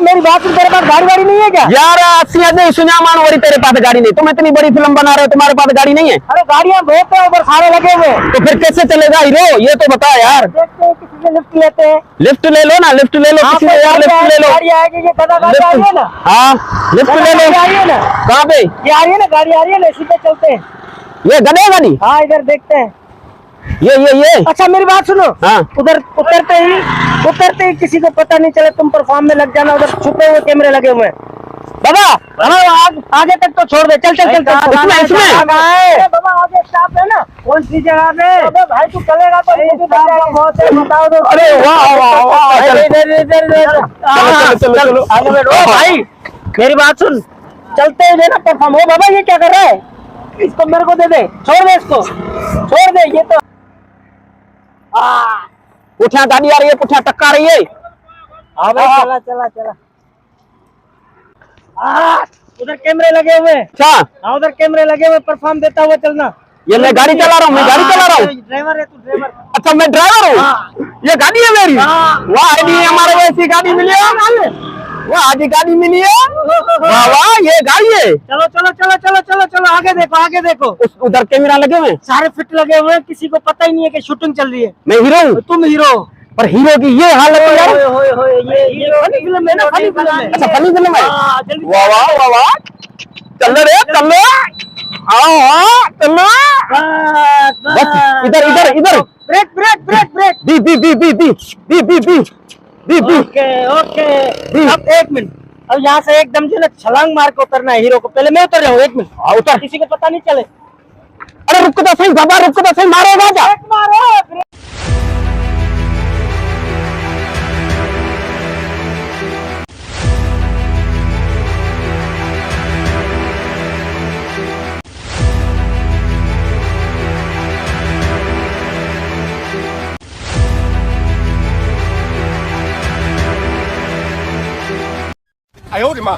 मेरी बात सुन, तेरे पास गाड़ी वाड़ी नहीं है क्या? यार 80 नहीं सुना मान वरी तेरे पास गाड़ी नहीं, तुम इतनी बड़ी फिल्म बना रहे हो, तुम्हारे पास गाड़ी नहीं है? अरे गाड़ियां बहुत है उधर, सारे लगे हुए। तो फिर कैसे चलेगा हीरो, ये तो बता यार। देखते हैं किसी से लिफ्ट लेते हैं। लिफ्ट ले लो ना, लिफ्ट ले लो किसी से यार, लिफ्ट ले लो। गाड़ी आएगी, ये गधा गाड़ी आ रही है ना? हाँ लिफ्ट ले लो। आ रही है ना? कहाँ पे? ये आ रही है ना, गाड़ी आ रही है ना, इसी पे चलते हैं। ये गधे गाड़ी? हाँ इधर देखते हैं। ये अच्छा मेरी बात सुनो, हाँ। उधर उतरते ही किसी को पता नहीं चले तुम परफॉर्म में लग जाना, उधर छुपे हुए कैमरे लगे हुए हैं। बाबा आगे तक तो छोड़ दे, चल चल चल चल। इसमें बाबा आगे स्टॉप है ना, कौन सी जगह पे? अबे भाई तू चलेगा तो बहुत है, बताओ तो। अरे वाह वाह वाह, चलो आगे बैठो भाई। मेरी बात सुन, चलते ही देना परफॉर्म हो। बाबा ये क्या कर रहा है? इसको मेरे को दे दे, छोड़ दे इसको, छोड़ दे। ये तो पुठिया गाड़ी आ रही है, पुठिया टक्का रही है। हाँ भाई चला चला चला। उधर कैमरे लगे हुए। अच्छा हाँ उधर कैमरे लगे हुए, परफॉर्म देता हुआ चलना। ये मैं गाड़ी चला रहा हूँ, मैं गाड़ी चला रहा हूँ। ड्राइवर है तू, ड्राइवर। अच्छा मैं ड्राइवर हूँ, ये गाड़ी है मेरी। वाह आदि हमारे वैसी गाड़ी मिली है, वाह आदि गाड़ी मिली है। वाह वाह ये गाड़ी है। चलो चलो चलो चलो चलो चलो, आगे देखो आगे देखो। उधर कैमरा लगे हुए, सारे फिट लगे हुए हैं, किसी को पता ही नहीं है कि शूटिंग चल रही है। मैं हीरो हूँ। तुम हीरो, पर हीरो की ये हालत है यार। ये फनी फिल्म है ना, फनी फिल्म है। अच्छा फनी फिल्म है। हाँ, जल्दी वाह वाह वाह वाह, चल रे चल रे, आओ हाँ चल लो। बस इधर इधर इधर, break break break break. B B B B B B B B B B. Okay okay, अब एक मिनट, अब यहाँ से एकदम जो ना छलांग मार के उतरना है हीरो को। पहले मैं उतर जाऊँ, एक मिनट उतर। किसी को पता नहीं चले। अरे रुक तो सही बाबा, रुक तो सही, मारेगा क्या? मारो।哎呦我的妈！